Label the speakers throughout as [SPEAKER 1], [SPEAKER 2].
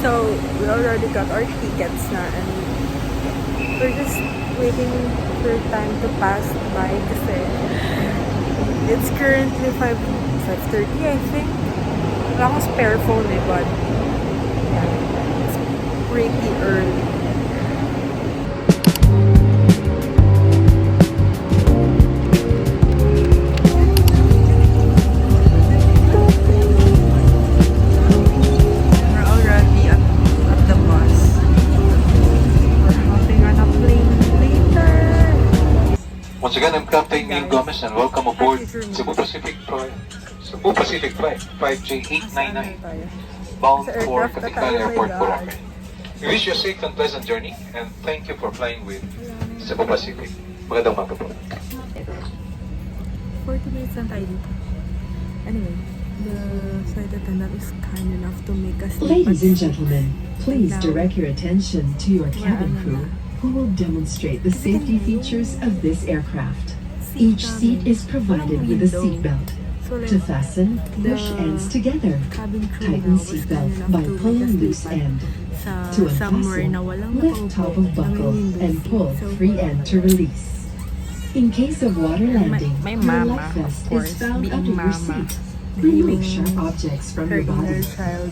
[SPEAKER 1] So, we already got our tickets na and we're just waiting for time to pass by kasi it's currently 5:30 I think. Wala akong spare phone but yeah, it's pretty early.
[SPEAKER 2] Once again, I'm Captain Neil Gomez and welcome aboard Cebu Pacific Flight 5J899 bound for Katikan Airport, Boracay. We wish you a safe and pleasant journey and thank you for flying with Cebu Pacific. Magandang umaga po.
[SPEAKER 1] 40 minutes lang tayo dito. Anyway, the flight attendant is kind enough to make us
[SPEAKER 3] Ladies and gentlemen, please direct your attention to your cabin crew who will demonstrate the safety features of this aircraft. Each seat is provided with a seat belt. To fasten, push ends together. Tighten seat belt by pulling loose end. To unfasten, lift top of buckle and pull free end to release. In case of water landing, your life vest is found under your seat. Remove sharp objects from your body.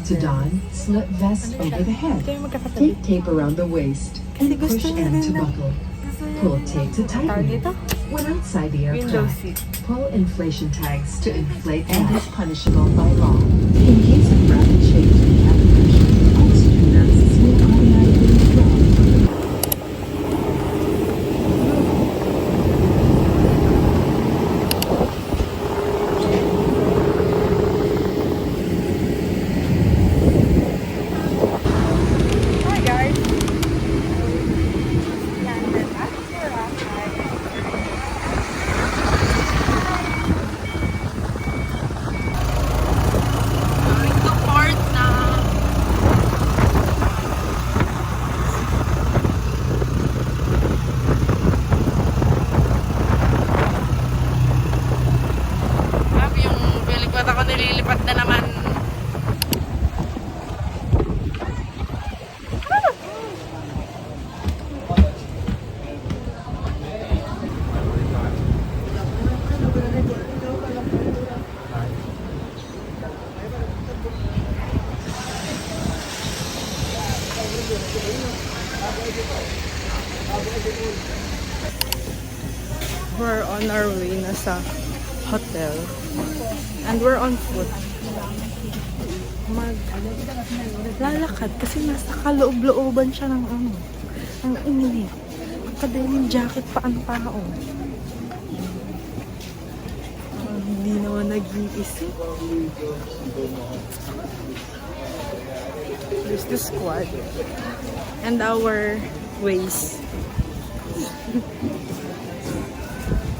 [SPEAKER 3] To don, slip vest over the head. Take tape around the waist and push end to buckle. Pull tape to tighten. When outside the aircraft, pull inflation tags to inflate and is punishable by law. In case of rapid change in cabin pressure, oxygen masks will automatically withdraw.
[SPEAKER 1] Nililipat na naman. We're on our way na sa hotel. And we're on foot. Lalakad kasi nasa kaloob-looban siya ng ano. Ang init. Naka-denim jacket pa ang tao. Hindi naman nag-iisip. There's the squad. And our ways.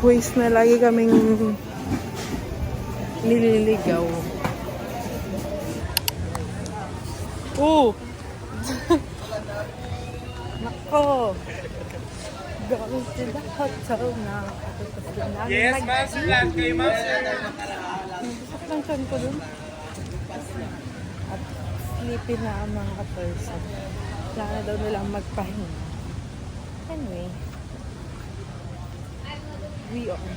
[SPEAKER 1] Ways na lagi kaming nililigaw. Oh! Nako! Going to the hotel na.
[SPEAKER 4] Yes, ma'am, sir. Lahat kayo, ma'am, sir.
[SPEAKER 1] Nabusok ng chan ko dun. At sleepy na ang mga person. Kailangan na daw nilang magpahinga. Anyway, we are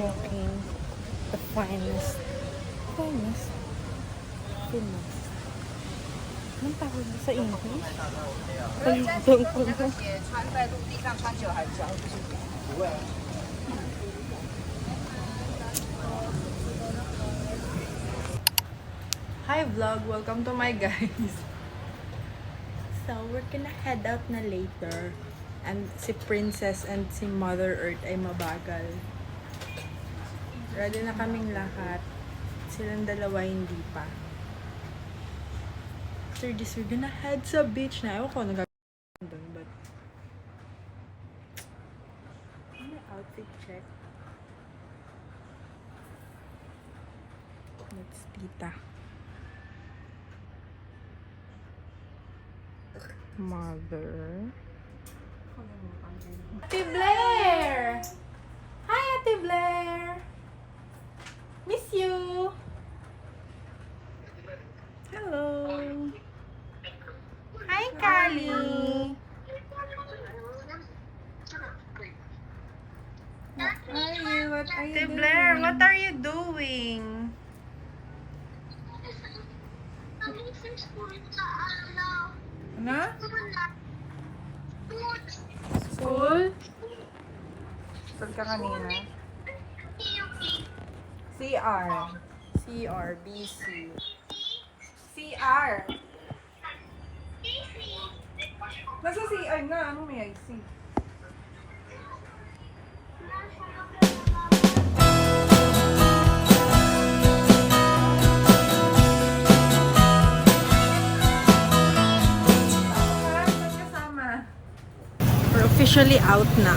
[SPEAKER 1] walking the finest. Anong tawag mo sa English? Pagdang ko na. Hi vlog! Welcome to my guys. So, we're gonna head out na later. And si Princess and si Mother Earth ay mabagal. Ready na kaming lahat. Silang dalawa hindi pa. After this, we're gonna head sa beach na. Ewan ko nagagawin doon, but ano outfit check? Let's tita. Mother. Ate Blair! Hi, Ate Blair! Miss you! Hello! Ano? School? Saan ka kanina? CR. CR, BC. CR. Nasa CR nga, ano may IC? We're officially out na.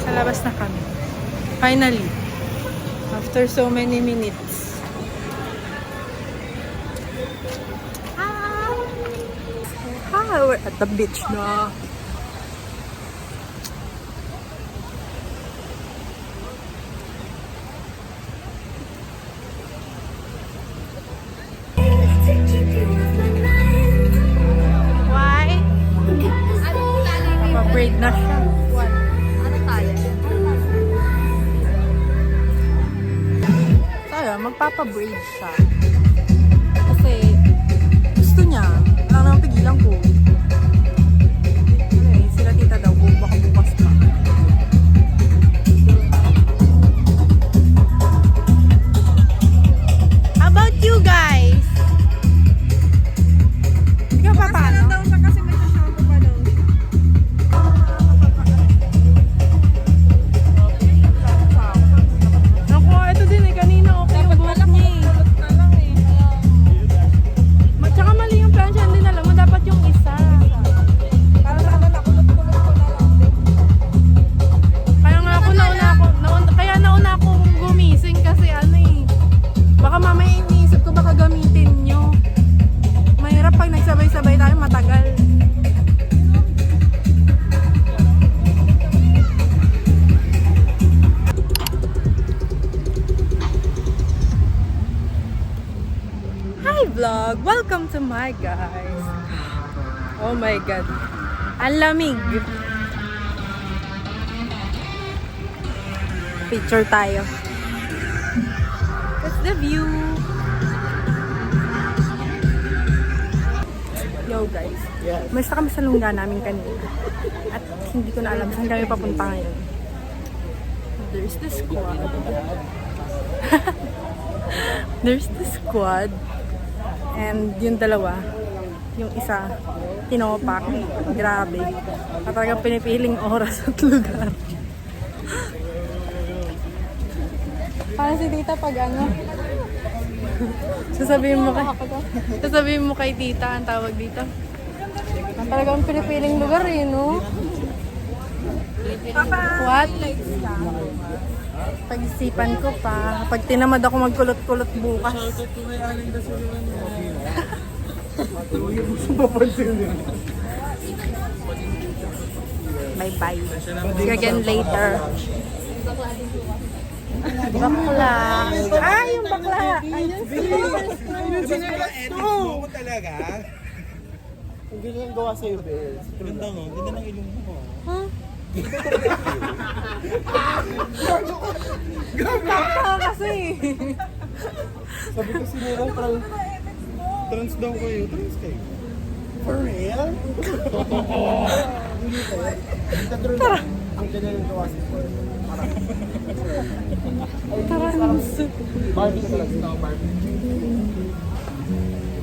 [SPEAKER 1] Sa labas na kami. Finally. After so many minutes. Hi! We're at the beach na. Why? Pa-braid na siya. Tayo, magpapa-braid siya. Kasi gusto niya. Alam naman pigilan ko. Anyway, sila tita daw. Baka bukas pa. How about you guys? Ikaw pa paano? Daw siya kasi may shampoo pa daw siya. Naku, ito din eh. Kanina okay yung buhok niya eh. Tsaka mali yung plancha. Hindi na alam mo. Dapat yung isa. Para sa ano, nakulot-kulot ko na lang din. Kaya nga ako nauna akong gumising kasi ano eh. Baka mamaya iniisip ko baka gamitin nyo. Mahirap pag nagsabay-sabay tayo matagal. Hi vlog! Welcome to my guys. Oh my god. Ang lamig. Picture tayo. That's the view. Yo guys. Basta kami sa lungga namin kanina. At hindi ko na alam saan kami papunta ngayon. There's the squad. There's the squad. And yung dalawa, yung isa, tinopak. Grabe. Talagang pinipiling oras at lugar. Parang si tita pag ano, sasabihin mo kay tita ang tawag dito. Talagang pinipiling lugar eh, no? What? Pag-isipan ko pa. Pag tinamad ako magkulot-kulot bukas. Bye-bye. See you again later. Bakla. Ah, yung bakla. Ayun
[SPEAKER 5] mo talaga. Ang ganda ng gawa sa'yo, Bes. Ganda nga, ganda ng ilong mo.
[SPEAKER 1] Huh? Bakla kasi.
[SPEAKER 5] Sabi ko sinira, trans daw kayo. Trans kayo. For real?
[SPEAKER 1] Tara.
[SPEAKER 5] Ang ganda ng gawa sa'yo.
[SPEAKER 1] Trans.
[SPEAKER 5] Barbie ka talaga.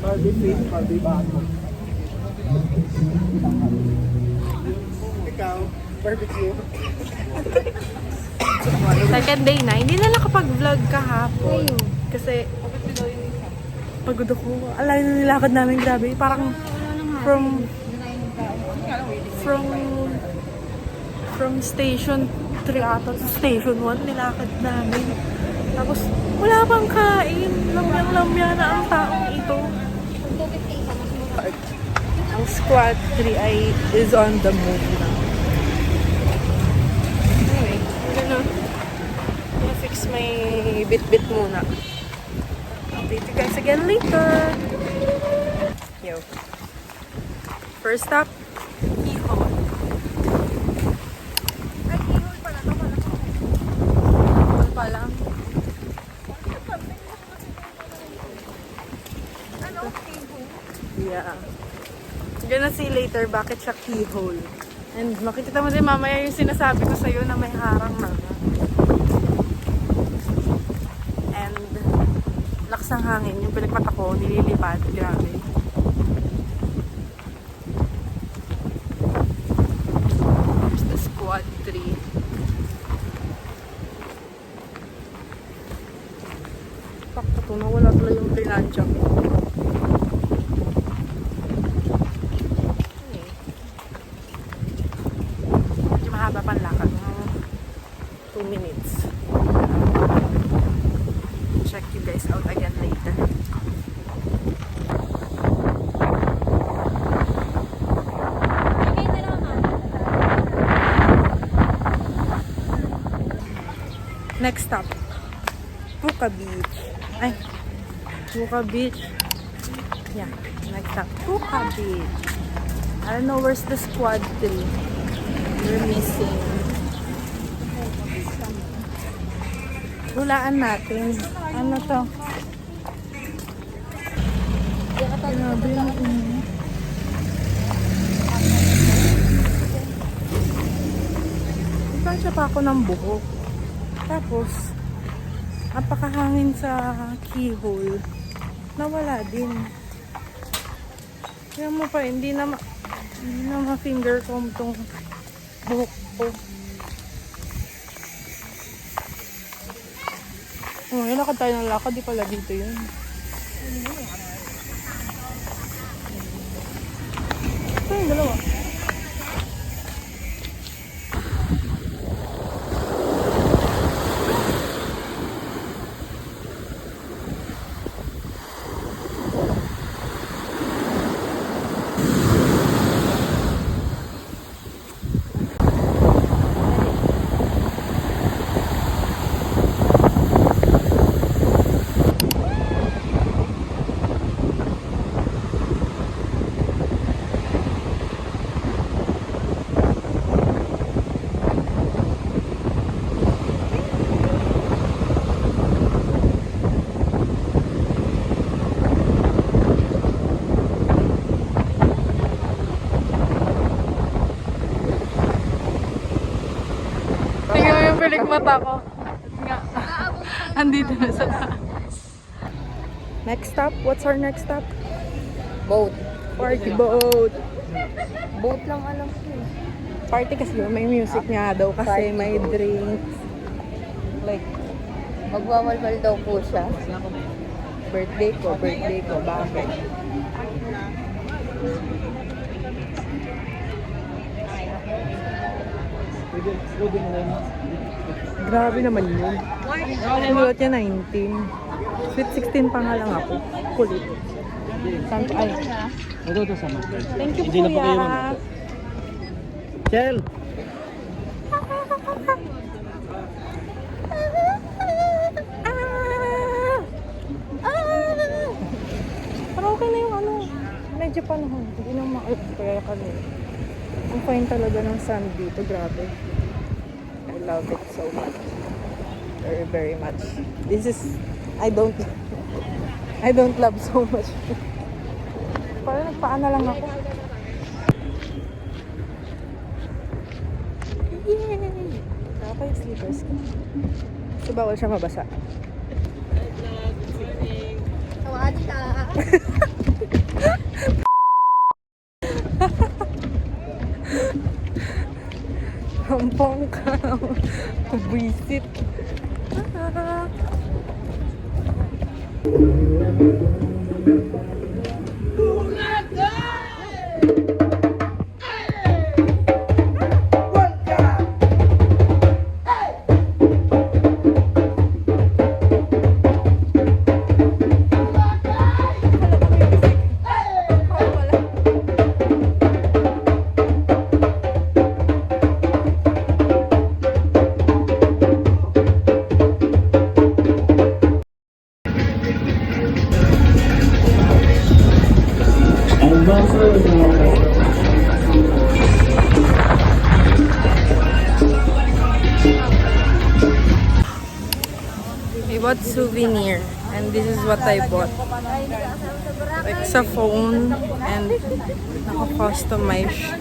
[SPEAKER 5] Barbie face, Barbie bago. Ikaw, barbecue.
[SPEAKER 1] Second day na. Hindi na nakapag-vlog kahapon. Kasi pagod ako. Alay na nilakad namin, grabe. Parang from station 3 ata sa station 1 nilakad namin. Tapos wala pang kain. Lamyang-lamya na ang taong ito. Ang squad 3 is on the move na. Anyway, gonna fix my bit-bit muna. Update you guys again later. Yo. First stop, Ihol. Ay, Ihol pala. Ihol pala. Ano? Yeah. You're gonna see later bakit siya keyhole. And makikita mo din mamaya yung sinasabi ko sa'yo na may harang na. And lakas ng hangin. Yung pinagmata ko, nililipad. Grabe. There's the squad 3. Pakta to, nawala pala yung pinansya ko. Medyo mahaba pang lakad. 2 minutes. Check you guys out again later. Next stop, Puka Beach. Ay, Puka Beach. Yeah, next stop, Puka Beach. I don't know where's the squad 3. We're missing. Hulaan natin. Ano to? Grabe yung Ipansya pa ako ng buhok. Tapos, napakahangin sa keyhole. Nawala din. Kaya mo pa, hindi na ma-finger comb tong buhok ko. Oh, lakad tayo ng lakad. Di pala dito yun. Ito yung dalawa. Mata ko. Nga. Andito na sa taas. Next stop? What's our next stop?
[SPEAKER 4] Boat.
[SPEAKER 1] Party boat.
[SPEAKER 4] Boat lang alam ko.
[SPEAKER 1] Party kasi yun. May music nga daw kasi
[SPEAKER 4] Party
[SPEAKER 1] may
[SPEAKER 4] boat.
[SPEAKER 1] drinks. Like,
[SPEAKER 4] Magwawalwal daw po siya.
[SPEAKER 1] birthday ko. Bakit? Grabe naman yun. Sinulat niya 19. Sweet 16 pa nga lang ako. Kulit. Ay. Thank you, kuya.
[SPEAKER 5] Chel!
[SPEAKER 1] Pero okay na yung ano. Medyo panahon. Hindi na kaya kanina. Ang fine talaga ng sun dito. Grabe. I love it so much. Very, very much. This is, I don't love so much. Parang nagpaana lang ako. Yay! Saka yung slippers ko. So, bawal siya mabasa.
[SPEAKER 4] Tawad ka.
[SPEAKER 1] Hampong ka. Buisit. We bought souvenir. And this is what I bought. Like sa phone and naka-customize siya.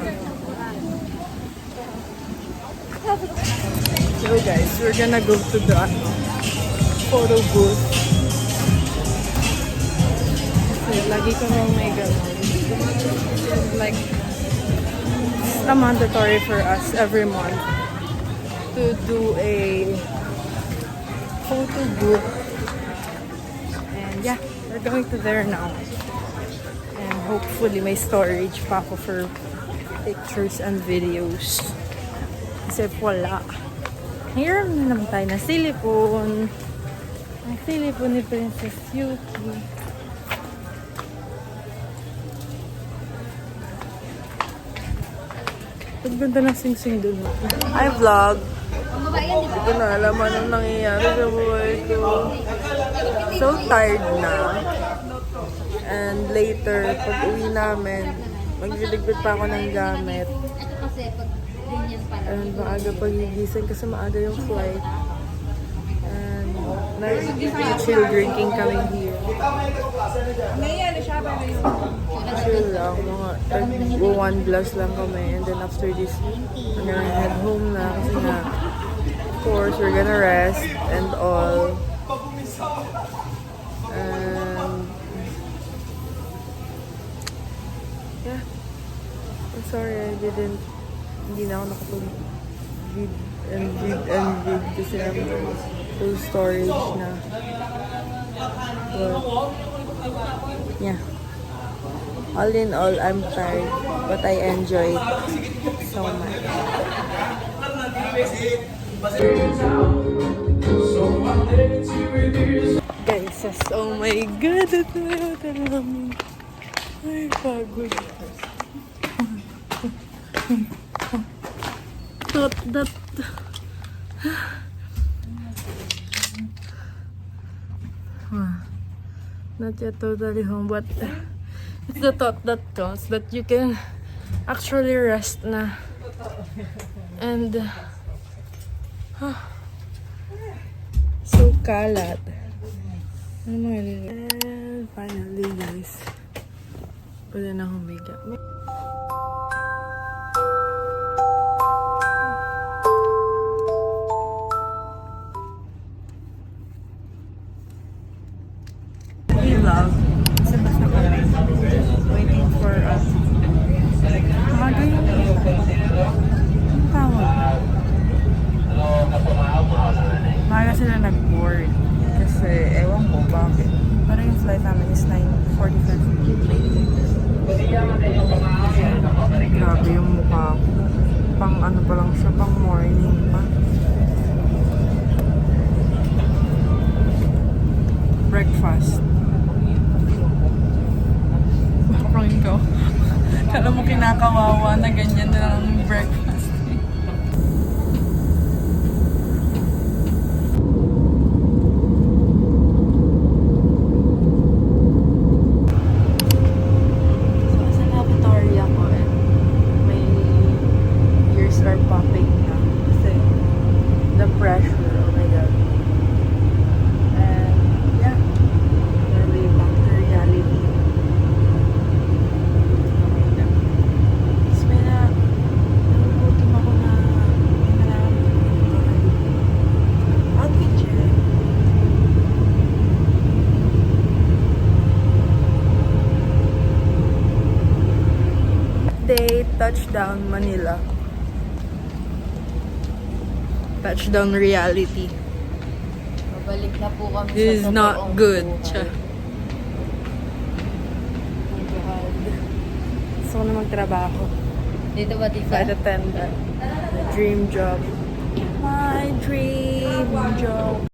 [SPEAKER 1] So guys, we're gonna go to the photo booth. Kasi lagi ko nang may gano'n. Like, it's mandatory for us every month to do a photo booth. And yeah, we're going to there now. And hopefully may storage pa ako for pictures and videos. Kasi wala. Hiram na naman tayo ng silicone. Ang silicone ni Princess Yuki. Ang ganda ng sing-sing dun. Hi vlog! Hindi ko na alam anong nangyayari sa buhay ko. So tired na. And later, pag uwi namin, magliligpit pa ako ng gamit. And maaga pagigising kasi maaga yung flight. And chill drinking kami here. Chill lang, mga 1 glass lang kami. And then after this, we're gonna head home na kasi nga, of course, we're gonna rest and all. And yeah, I'm sorry I didn't, hindi na ako nakapag-read kasi naman full storage na. But yeah, all in all, I'm tired, but I enjoyed so much. Guys, oh my god, ito na yung hotel namin. Ay, pagod. That. Not yet totally home, but it's the thought that counts, that you can actually rest na. And so kalat. And finally guys, pwede na humiga. We love. Kasi basta kami waiting for us. Maga yun. Ang tawag. Maga sila nag-board. Kasi ewan ko bakit. Pero yung flight namin is 9:45. Grabe yung mukha ko. Pang ano pa lang siya, pang morning pa. Breakfast. Parang ikaw. Kala mo kinakawawa na ganyan na lang yung breakfast. So, sa laboratory ako and may ears are popping na. Kasi the pressure, oh my god. And yeah, we're way back to reality. Tapos may nagugutom ako na nararamdaman ko na outfit check. Day, touchdown Manila. Touchdown reality.
[SPEAKER 4] Babalik na po kami
[SPEAKER 1] This is
[SPEAKER 4] sa
[SPEAKER 1] not
[SPEAKER 4] totoong
[SPEAKER 1] good.
[SPEAKER 4] buhay.
[SPEAKER 1] Gusto ko na magtrabaho.
[SPEAKER 4] Dito ba, tita?
[SPEAKER 1] Flight attendant. Dream job. My dream job.